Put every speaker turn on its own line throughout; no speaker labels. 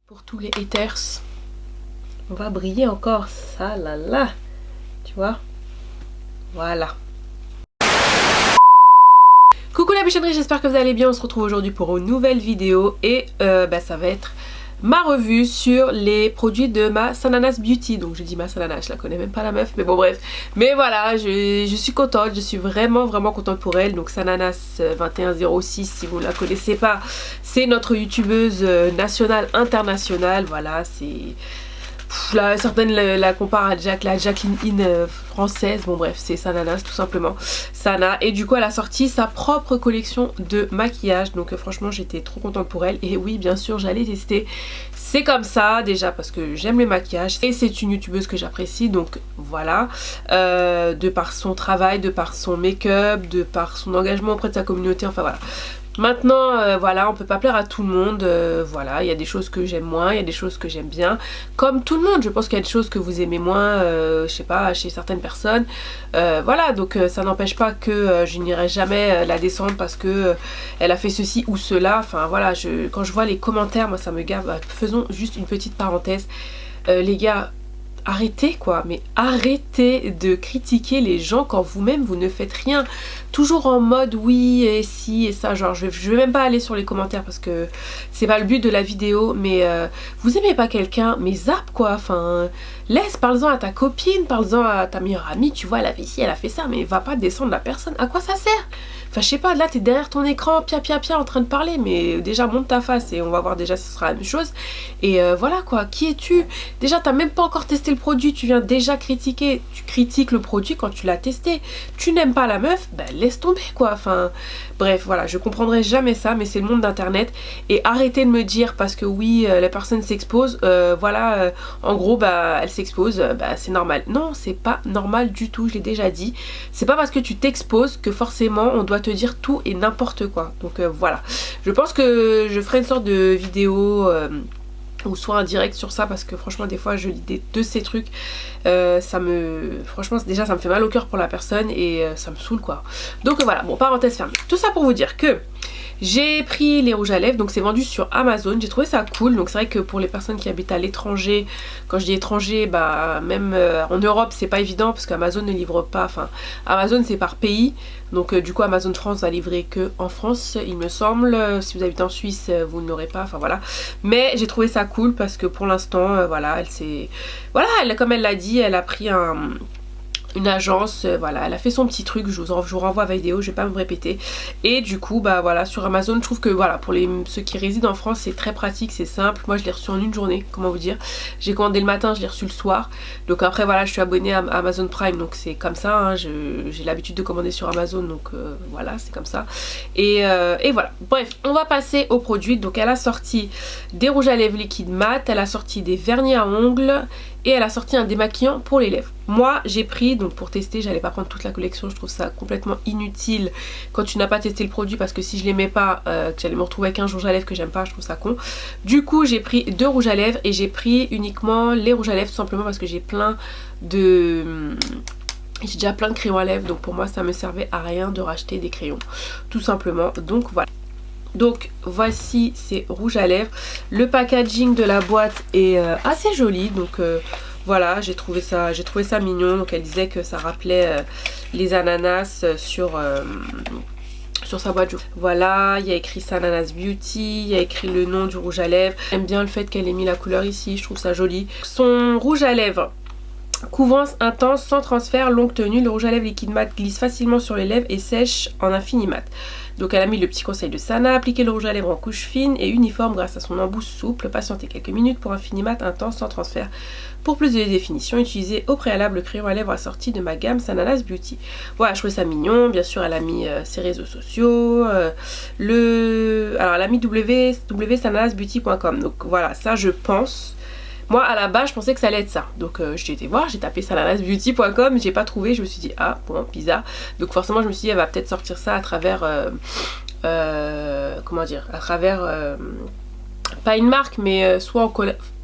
Pour tous les haters, on va briller encore, ça là là, tu vois, voilà. Coucou la bichonnerie, j'espère que vous allez bien. On se retrouve aujourd'hui pour une nouvelle vidéo et ça va être ma revue sur les produits de ma Sananas Beauty. Donc j'ai dit ma Sananas, je la connais même pas la meuf, mais bon bref. Mais voilà, je suis contente, je suis vraiment contente pour elle. Donc Sananas 2106, si vous ne la connaissez pas, c'est notre youtubeuse nationale, internationale. Voilà, c'est... Là, certaines la comparent à la Jacqueline In française. Bon bref, c'est Sananas tout simplement. Sana. Et du coup elle a sorti sa propre collection de maquillage. Donc franchement j'étais trop contente pour elle. Et oui bien sûr j'allais tester. C'est comme ça déjà parce que j'aime les maquillages. Et c'est une youtubeuse que j'apprécie. Donc voilà. De par son travail, de par son make-up, de par son engagement auprès de sa communauté. Enfin voilà. Maintenant, voilà, on peut pas plaire à tout le monde, voilà, il y a des choses que j'aime moins, il y a des choses que j'aime bien, comme tout le monde, je pense qu'il y a des choses que vous aimez moins, je sais pas, chez certaines personnes, voilà, donc ça n'empêche pas que je n'irai jamais la descendre parce que elle a fait ceci ou cela, enfin voilà, quand je vois les commentaires, moi ça me gave. Faisons juste une petite parenthèse, les gars, arrêtez quoi, mais arrêtez de critiquer les gens quand vous-même vous ne faites rien. Toujours en mode oui et si et ça, genre je vais même pas aller sur les commentaires parce que c'est pas le but de la vidéo, mais vous aimez pas quelqu'un, mais zap quoi, enfin laisse, parle-en à ta copine, parle-en à ta meilleure amie, tu vois elle a fait ci, elle a fait ça, mais va pas descendre la personne, à quoi ça sert? Enfin je sais pas, là t'es derrière ton écran, pia en train de parler, mais déjà monte ta face et on va voir déjà si ce sera la même chose. Et voilà quoi, qui es-tu? Déjà t'as même pas encore testé le produit, tu viens déjà critiquer, tu critiques le produit quand tu l'as testé. Tu n'aimes pas la meuf, ben laisse tomber quoi, enfin bref voilà, je comprendrai jamais ça, mais c'est le monde d'internet. Et arrêtez de me dire parce que oui la personne s'expose, voilà, en gros bah elle s'expose, bah c'est normal. Non, c'est pas normal du tout, je l'ai déjà dit. C'est pas parce que tu t'exposes que forcément on doit te dire tout et n'importe quoi. Donc voilà, je pense que je ferai une sorte de vidéo ou soit un direct sur ça parce que franchement des fois je lis de ces trucs, franchement déjà ça me fait mal au cœur pour la personne et ça me saoule quoi. Donc voilà, bon, parenthèse fermée. Tout ça pour vous dire que j'ai pris les rouges à lèvres, donc c'est vendu sur Amazon, j'ai trouvé ça cool. Donc c'est vrai que pour les personnes qui habitent à l'étranger, quand je dis étranger, bah même en Europe c'est pas évident parce qu'Amazon ne livre pas, enfin Amazon c'est par pays, donc du coup Amazon France va livrer que en France il me semble. Si vous habitez en Suisse vous n'aurez pas, enfin voilà. Mais j'ai trouvé ça cool parce que pour l'instant voilà, elle s'est, voilà, comme elle l'a dit, elle a pris une agence, voilà, elle a fait son petit truc, je vous renvoie à la vidéo, je vais pas me répéter. Et du coup bah voilà, sur Amazon je trouve que voilà, pour ceux qui résident en France c'est très pratique, c'est simple. Moi je l'ai reçu en une journée, comment vous dire, j'ai commandé le matin, je l'ai reçu le soir. Donc après voilà, je suis abonnée à Amazon Prime, donc c'est comme ça, hein, j'ai l'habitude de commander sur Amazon, donc voilà, c'est comme ça. Et voilà, bref, on va passer aux produits. Donc elle a sorti des rouges à lèvres liquides mat, elle a sorti des vernis à ongles et elle a sorti un démaquillant pour les lèvres. Moi j'ai pris, donc pour tester, j'allais pas prendre toute la collection, je trouve ça complètement inutile quand tu n'as pas testé le produit, parce que si je l'aimais pas, que j'allais me retrouver avec un rouge à lèvres que j'aime pas, je trouve ça con. Du coup j'ai pris 2 rouges à lèvres et j'ai pris uniquement les rouges à lèvres tout simplement parce que j'ai plein de... J'ai déjà plein de crayons à lèvres, donc pour moi ça me servait à rien de racheter des crayons, tout simplement. Donc voilà. Donc voici ces rouges à lèvres. Le packaging de la boîte est assez joli, donc voilà, j'ai trouvé ça mignon. Donc elle disait que ça rappelait les ananas sur sa boîte. Voilà, il y a écrit Sananas Beauty, il y a écrit le nom du rouge à lèvres. J'aime bien le fait qu'elle ait mis la couleur ici, je trouve ça joli. Son rouge à lèvres, couvrance intense sans transfert, longue tenue. Le rouge à lèvres liquide mat glisse facilement sur les lèvres et sèche en un fini mat. Donc elle a mis le petit conseil de Sana, appliquer le rouge à lèvres en couche fine et uniforme grâce à son embout souple, patienter quelques minutes pour un fini mat intense sans transfert. Pour plus de définition, utilisez au préalable le crayon à lèvres assorti de ma gamme Sananas Beauty. Voilà, je trouvais ça mignon. Bien sûr elle a mis ses réseaux sociaux, alors elle a mis www.sananasbeauty.com. donc voilà, ça je pense. Moi à la base je pensais que ça allait être ça, donc j'ai été voir, j'ai tapé sananasbeauty.com, j'ai pas trouvé, je me suis dit ah bon bizarre, donc forcément je me suis dit elle va peut-être sortir ça à travers comment dire, à travers pas une marque mais soit en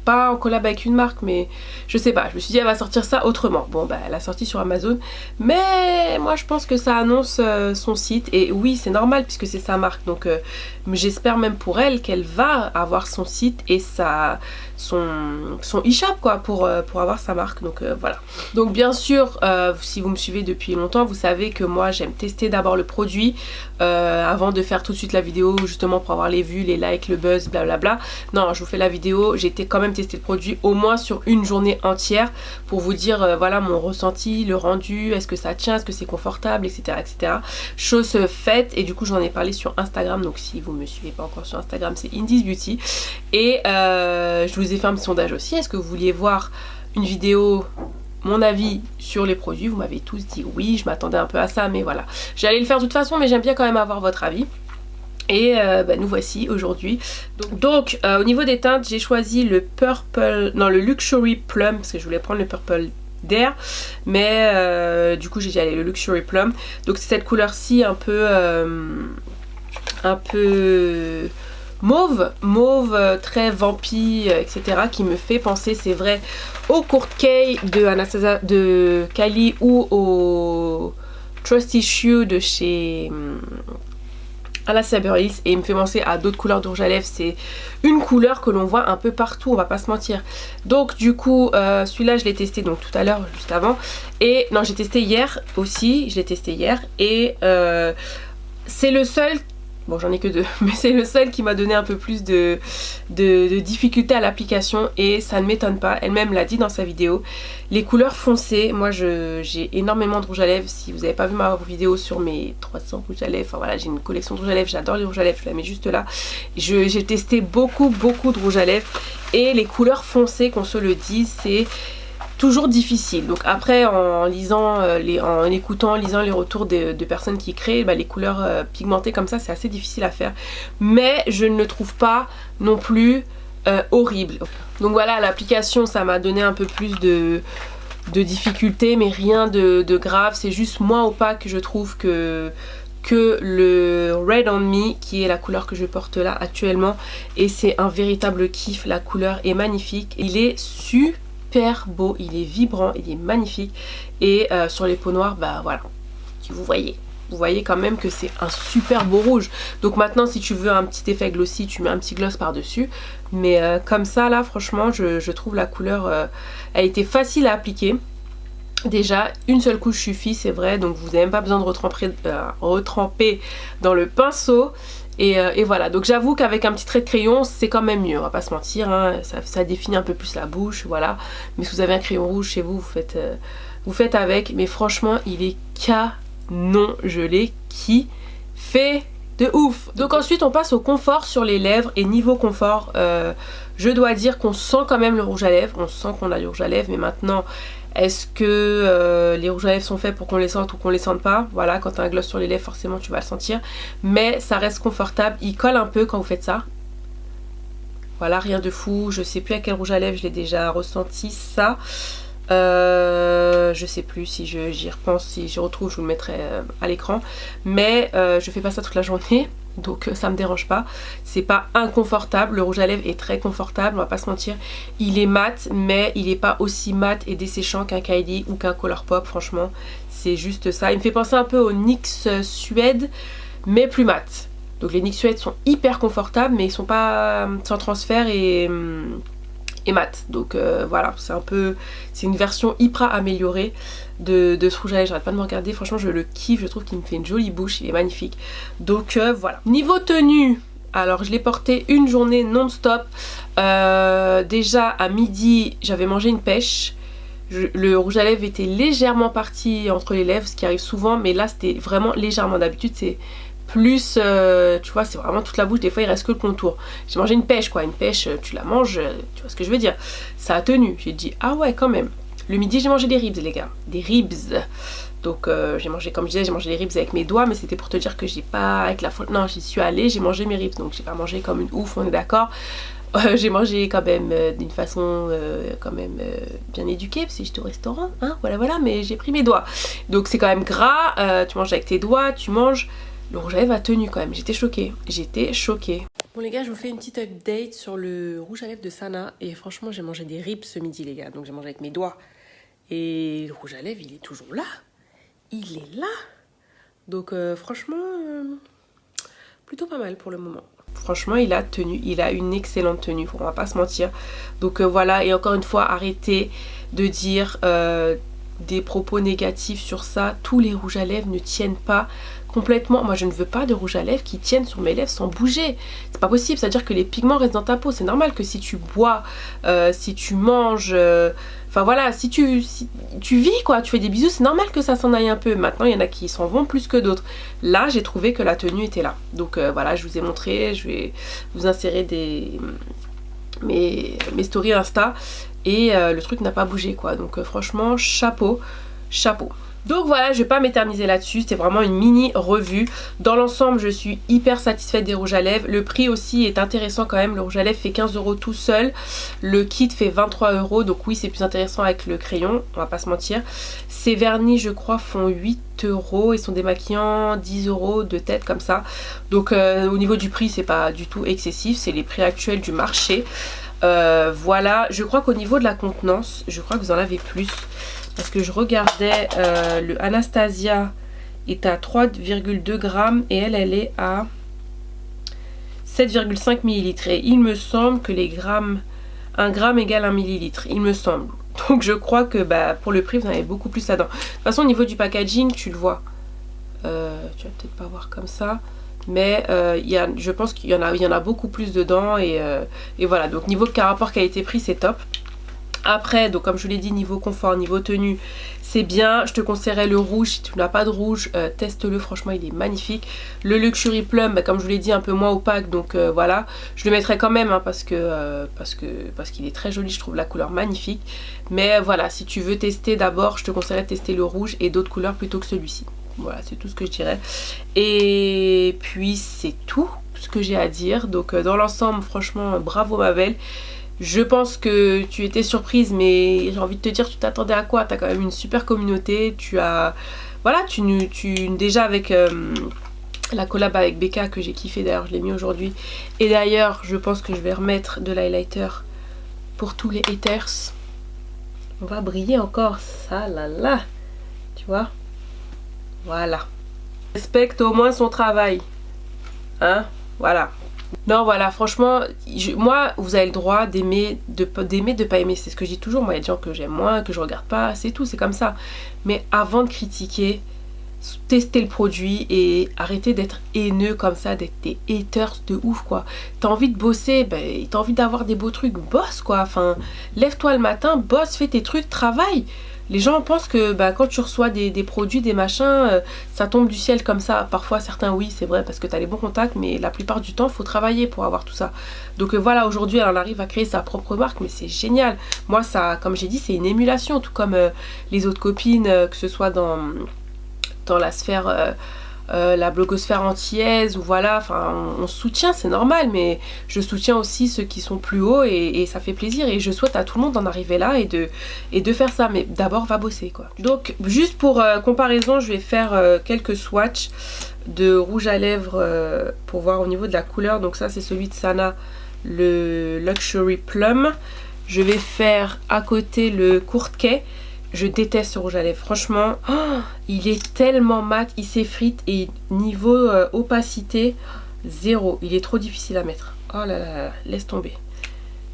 pas en collab avec une marque, mais je sais pas, je me suis dit elle va sortir ça autrement. Bon bah elle a sorti sur Amazon, mais moi je pense que ça annonce son site, et oui c'est normal puisque c'est sa marque, donc j'espère même pour elle qu'elle va avoir son site et son e-shop quoi pour avoir sa marque, donc voilà. Donc bien sûr si vous me suivez depuis longtemps, vous savez que moi j'aime tester d'abord le produit avant de faire tout de suite la vidéo, justement pour avoir les vues, les likes, le buzz, blablabla. Non, je vous fais la vidéo, j'ai quand même testé le produit au moins sur une journée entière pour vous dire voilà mon ressenti, le rendu, est-ce que ça tient, est-ce que c'est confortable, etc., etc. Chose faite, et du coup j'en ai parlé sur Instagram, donc si vous me suivez pas encore sur Instagram, c'est Indies Beauty, et je vous ai fait un petit sondage aussi. Est-ce que vous vouliez voir une vidéo, mon avis sur les produits? Vous m'avez tous dit oui, je m'attendais un peu à ça, mais voilà, j'allais le faire de toute façon, mais j'aime bien quand même avoir votre avis. Et nous voici aujourd'hui. Donc au niveau des teintes, j'ai choisi le le Luxury Plum, parce que je voulais prendre le Purple Dare, mais du coup j'ai dit allez, le Luxury Plum. Donc c'est cette couleur-ci un peu mauve, très vampire, etc., qui me fait penser, c'est vrai, au Court Kay de Kylie ou au Trust Issue de chez Anastasia Beverly Hills, et il me fait penser à d'autres couleurs de rouge à lèvres. C'est une couleur que l'on voit un peu partout, on va pas se mentir. Donc du coup celui-là je l'ai testé donc tout à l'heure, juste avant, et non j'ai testé hier aussi, je l'ai testé hier, et c'est le seul, bon j'en ai que deux, mais c'est le seul qui m'a donné un peu plus de difficulté à l'application, et ça ne m'étonne pas, elle-même l'a dit dans sa vidéo. Les couleurs foncées, moi j'ai énormément de rouge à lèvres. Si vous n'avez pas vu ma vidéo sur mes 300 rouges à lèvres, enfin voilà, j'ai une collection de rouge à lèvres, j'adore les rouges à lèvres, je la mets juste là. J'ai testé beaucoup de rouge à lèvres, et les couleurs foncées, qu'on se le dise, c'est toujours difficile. Donc après en lisant, en écoutant, lisant les retours de personnes qui créent, bah, les couleurs pigmentées comme ça c'est assez difficile à faire, mais je ne le trouve pas non plus horrible. Donc voilà, l'application ça m'a donné un peu plus de difficulté, mais rien de grave, c'est juste moins opaque je trouve que le Red On Me, qui est la couleur que je porte là actuellement, et c'est un véritable kiff. La couleur est magnifique, il est super beau, il est vibrant, il est magnifique, et sur les peaux noires, bah voilà, vous voyez quand même que c'est un super beau rouge. Donc maintenant si tu veux un petit effet glossy, tu mets un petit gloss par dessus, mais comme ça là franchement je trouve la couleur elle était facile à appliquer. Déjà une seule couche suffit, c'est vrai, donc vous n'avez même pas besoin de retremper dans le pinceau. Et voilà, donc j'avoue qu'avec un petit trait de crayon c'est quand même mieux, on va pas se mentir, hein. Ça définit un peu plus la bouche, voilà. Mais si vous avez un crayon rouge chez vous, vous faites avec, mais franchement il est canon, je l'ai kiffé de ouf. Donc ensuite on passe au confort sur les lèvres, et niveau confort je dois dire qu'on sent quand même le rouge à lèvres, on sent qu'on a du rouge à lèvres, mais maintenant est-ce que les rouges à lèvres sont faits pour qu'on les sente ou qu'on les sente pas? Voilà, quand tu as un gloss sur les lèvres forcément tu vas le sentir, mais ça reste confortable, il colle un peu quand vous faites ça. Voilà, rien de fou, je sais plus à quel rouge à lèvres je l'ai déjà ressenti ça. Je sais plus, si j'y repense, si j'y retrouve je vous le mettrai à l'écran, mais je fais pas ça toute la journée, donc ça me dérange pas, c'est pas inconfortable. Le rouge à lèvres est très confortable, on va pas se mentir, il est mat, mais il est pas aussi mat et desséchant qu'un Kylie ou qu'un Colourpop, franchement c'est juste ça. Il me fait penser un peu au NYX Suède, mais plus mat. Donc les NYX Suède sont hyper confortables, mais ils sont pas sans transfert et mat, donc voilà, c'est une version hyper améliorée de ce rouge à lèvres. J'arrête pas de me regarder, franchement je le kiffe, je trouve qu'il me fait une jolie bouche, il est magnifique. Donc voilà. Niveau tenue, alors je l'ai porté une journée non-stop. Déjà à midi j'avais mangé une pêche, le rouge à lèvres était légèrement parti entre les lèvres, ce qui arrive souvent, mais là c'était vraiment légèrement. D'habitude c'est plus, tu vois, c'est vraiment toute la bouche, des fois il reste que le contour. J'ai mangé une pêche quoi, une pêche tu la manges, tu vois ce que je veux dire, ça a tenu. J'ai dit ah ouais quand même. Le midi j'ai mangé des ribs les gars, des ribs. Donc j'ai mangé, comme je disais, j'ai mangé les ribs avec mes doigts, mais c'était pour te dire que j'ai pas avec la faute, non j'y suis allée, j'ai mangé mes ribs, donc j'ai pas mangé comme une ouf, on est d'accord. J'ai mangé quand même d'une façon quand même bien éduquée, parce que j'étais au restaurant, hein, voilà, mais j'ai pris mes doigts. Donc c'est quand même gras, tu manges avec tes doigts, tu manges. Le rouge à lèvres a tenu quand même, j'étais choquée. Bon les gars, je vous fais une petite update sur le rouge à lèvres de Sana. Et franchement, j'ai mangé des ribs ce midi les gars. Donc j'ai mangé avec mes doigts. Et le rouge à lèvres, il est toujours là. Il est là. Donc franchement, plutôt pas mal pour le moment. Franchement, il a tenu. Il a une excellente tenue, on va pas se mentir. Donc voilà, et encore une fois, arrêtez de dire des propos négatifs sur ça. Tous les rouges à lèvres ne tiennent pas complètement. Moi je ne veux pas de rouge à lèvres qui tiennent sur mes lèvres sans bouger. C'est pas possible, c'est à dire que les pigments restent dans ta peau. C'est normal que si tu bois, si tu manges, enfin voilà, si tu vis quoi, tu fais des bisous, c'est normal que ça s'en aille un peu. Maintenant il y en a qui s'en vont plus que d'autres. Là j'ai trouvé que la tenue était là. Donc voilà, je vous ai montré, je vais vous insérer mes stories Insta. Et le truc n'a pas bougé quoi. Donc franchement, chapeau, chapeau. Donc voilà, je vais pas m'éterniser là-dessus, c'était vraiment une mini revue. Dans l'ensemble, je suis hyper satisfaite des rouges à lèvres. Le prix aussi est intéressant quand même, le rouge à lèvres fait 15 € tout seul. Le kit fait 23 €, donc oui c'est plus intéressant avec le crayon, on va pas se mentir. Ces vernis je crois font 8 € et sont démaquillants 10 € de tête comme ça. Donc au niveau du prix c'est pas du tout excessif, c'est les prix actuels du marché. Voilà, je crois qu'au niveau de la contenance, je crois que vous en avez plus. Parce que je regardais, le Anastasia est à 3,2 grammes et elle est à 7,5 millilitres. Et il me semble que les grammes, 1 gramme égale 1 millilitre, il me semble. Donc je crois que pour le prix, vous en avez beaucoup plus là-dedans. De toute façon, au niveau du packaging, tu le vois. Tu vas peut-être pas voir comme ça. Mais je pense qu'il y en a beaucoup plus dedans. Et voilà, donc niveau rapport qualité-prix, c'est top. Après, donc comme je vous l'ai dit, niveau confort, niveau tenue, c'est bien. Je te conseillerais le rouge. Si tu n'as pas de rouge, teste-le. Franchement, il est magnifique. Le Luxury Plum, comme je vous l'ai dit, un peu moins opaque. Donc voilà, je le mettrai quand même parce qu'il est très joli. Je trouve la couleur magnifique. Mais voilà, si tu veux tester d'abord, je te conseillerais de tester le rouge et d'autres couleurs plutôt que celui-ci. Voilà, c'est tout ce que je dirais. Et puis, c'est tout ce que j'ai à dire. Donc dans l'ensemble, franchement, bravo ma belle. Je pense que tu étais surprise, mais j'ai envie de te dire, tu t'attendais à quoi? T'as quand même une super communauté, tu as... Voilà, déjà avec la collab avec Becca que j'ai kiffé, d'ailleurs je l'ai mis aujourd'hui. Et d'ailleurs, je pense que je vais remettre de l'highlighter pour tous les haters. On va briller encore, ça là là, tu vois? Voilà. Respecte au moins son travail. Hein? Voilà. Non voilà, franchement, moi vous avez le droit d'aimer, de pas aimer, c'est ce que je dis toujours. Moi il y a des gens que j'aime moins, que je regarde pas, c'est tout, c'est comme ça. Mais avant de critiquer, testez le produit et arrêtez d'être haineux comme ça, d'être des haters de ouf quoi. T'as envie de bosser, t'as envie d'avoir des beaux trucs, bosse quoi. Enfin, lève-toi le matin, bosse, fais tes trucs, travaille. Les gens pensent que quand tu reçois des produits, des machins, ça tombe du ciel comme ça. Parfois certains oui c'est vrai parce que tu as les bons contacts, mais la plupart du temps il faut travailler pour avoir tout ça. Donc voilà, aujourd'hui elle en arrive à créer sa propre marque, mais c'est génial. Moi ça, comme j'ai dit, c'est une émulation, tout comme les autres copines, que ce soit dans la sphère... la blogosphère antillaise ou voilà, enfin on se soutient, c'est normal, mais je soutiens aussi ceux qui sont plus hauts et ça fait plaisir et je souhaite à tout le monde d'en arriver là et de faire ça, mais d'abord va bosser quoi. Donc juste pour comparaison, je vais faire quelques swatchs de rouge à lèvres pour voir au niveau de la couleur. Donc ça c'est celui de Sana, le Luxury Plum. Je vais faire à côté le Court Quai. Je déteste ce rouge à lèvres, franchement, il est tellement mat, il s'effrite et niveau opacité, zéro. Il est trop difficile à mettre. Oh là là, laisse tomber.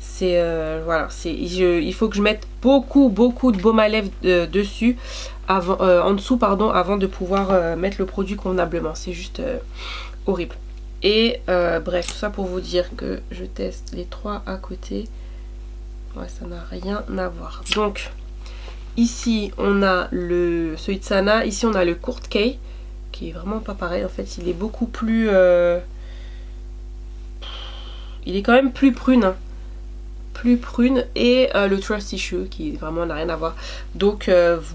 C'est, voilà, il faut que je mette beaucoup de baume à lèvres dessus, en dessous, pardon, avant de pouvoir mettre le produit convenablement. C'est juste horrible. Et bref, tout ça pour vous dire que je teste les trois à côté. Ouais, ça n'a rien à voir. Donc... ici on a celui de Sana, ici on a le Court Quai qui est vraiment pas pareil en fait, il est beaucoup plus il est quand même plus prune hein. Plus prune, et le Trust Tissue qui vraiment n'a rien à voir. Donc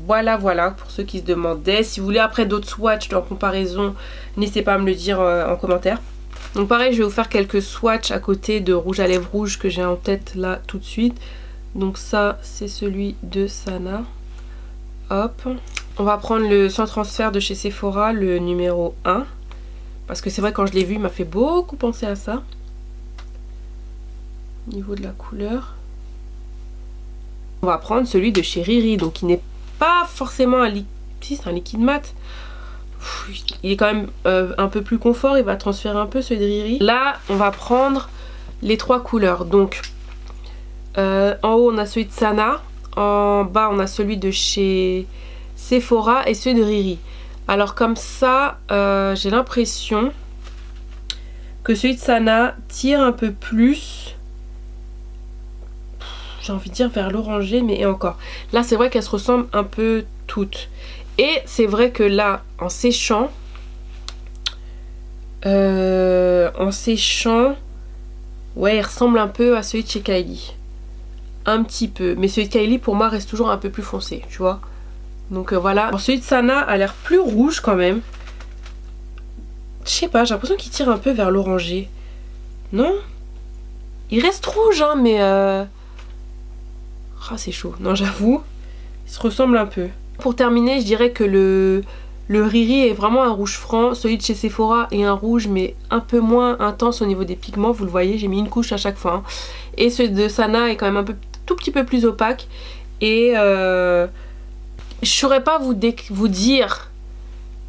voilà pour ceux qui se demandaient. Si vous voulez après d'autres swatchs en comparaison, n'hésitez pas à me le dire en commentaire. Donc pareil, je vais vous faire quelques swatchs à côté de rouge à lèvres rouge que j'ai en tête là tout de suite. Donc ça c'est celui de Sana. Hop. On va prendre le sans transfert de chez Sephora, le numéro 1. Parce que c'est vrai quand je l'ai vu il m'a fait beaucoup penser à ça. au niveau de la couleur. On va prendre celui de chez Riri, donc il n'est pas forcément un liquide, si c'est un liquide mat. Il est quand même un peu plus confort, il va transférer un peu celui de Riri. Là, on va prendre les 3 couleurs. Donc, en haut, on a celui de Sana. En bas, on a celui de chez Sephora et celui de Riri. Alors comme ça, j'ai l'impression que celui de Sana tire un peu plus. J'ai envie de dire vers l'orangé, mais et encore. Là, c'est vrai qu'elles se ressemblent un peu toutes. Et c'est vrai que là, en séchant, ouais, il ressemble un peu à celui de chez Kylie. Un petit peu. Mais celui de Kylie, pour moi, reste toujours un peu plus foncé, tu vois. Donc voilà. Alors, celui de Sana a l'air plus rouge quand même. Je sais pas, j'ai l'impression qu'il tire un peu vers l'orangé. Non? Il reste rouge, hein, mais... Ah, c'est chaud. Non, j'avoue, il se ressemble un peu. Pour terminer, je dirais que le Riri est vraiment un rouge franc. Celui de chez Sephora est un rouge, mais un peu moins intense au niveau des pigments. Vous le voyez, j'ai mis une couche à chaque fois. Hein. Et celui de Sana est quand même tout petit peu plus opaque. Et je saurais pas vous dire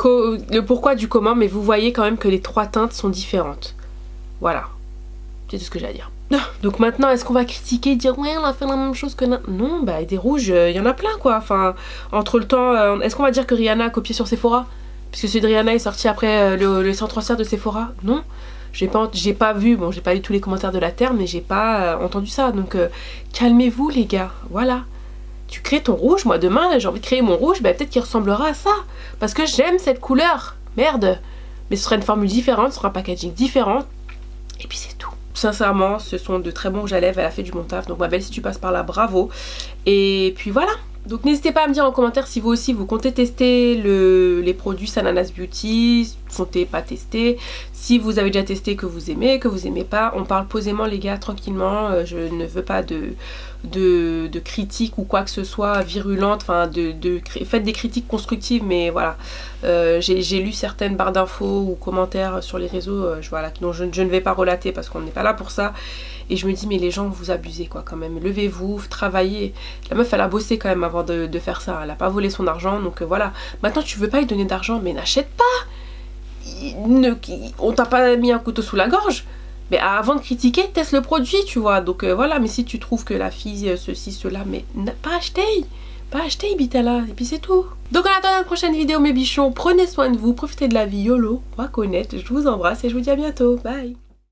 le pourquoi du comment, mais vous voyez quand même que les 3 teintes sont différentes. Voilà. C'est tout ce que j'ai à dire. Donc maintenant, est-ce qu'on va critiquer, dire ouais, on a fait la même chose que... Non, bah des rouges, il y en a plein quoi. Enfin, entre le temps, est-ce qu'on va dire que Rihanna a copié sur Sephora? Puisque celui de Rihanna est sorti après le 103 de Sephora? Non. J'ai pas vu, bon j'ai pas lu tous les commentaires de la Terre, mais j'ai pas entendu ça. Donc calmez-vous les gars, voilà. Tu crées ton rouge, moi demain j'ai envie de créer mon rouge, bah peut-être qu'il ressemblera à ça. Parce que j'aime cette couleur, merde. Mais ce sera une formule différente, ce sera un packaging différent. Et puis c'est tout. Sincèrement, ce sont de très bons rouges à lèvres, elle a fait du bon taf. Donc ma belle, si tu passes par là, bravo. Et puis voilà. Donc n'hésitez pas à me dire en commentaire si vous aussi vous comptez tester les produits Sananas Beauty, comptez pas tester, si vous avez déjà testé que vous aimez pas. On parle posément les gars, tranquillement, je ne veux pas de critiques ou quoi que ce soit virulente, enfin faites des critiques constructives, mais voilà. J'ai lu certaines barres d'infos ou commentaires sur les réseaux voilà, dont je ne vais pas relater parce qu'on n'est pas là pour ça. Et je me dis mais les gens vous abusez quoi quand même, levez-vous, travaillez. La meuf elle a bossé quand même avant de faire ça, elle a pas volé son argent, donc voilà. Maintenant tu veux pas lui donner d'argent, mais n'achète pas. On t'a pas mis un couteau sous la gorge. Mais avant de critiquer, teste le produit, tu vois. Donc voilà, mais si tu trouves que la fille, ceci, cela, mais pas acheter. Pas acheter, Ibitala, et puis c'est tout. Donc en attendant la prochaine vidéo mes bichons, prenez soin de vous, profitez de la vie, YOLO, on va connaître, je vous embrasse et je vous dis à bientôt, bye.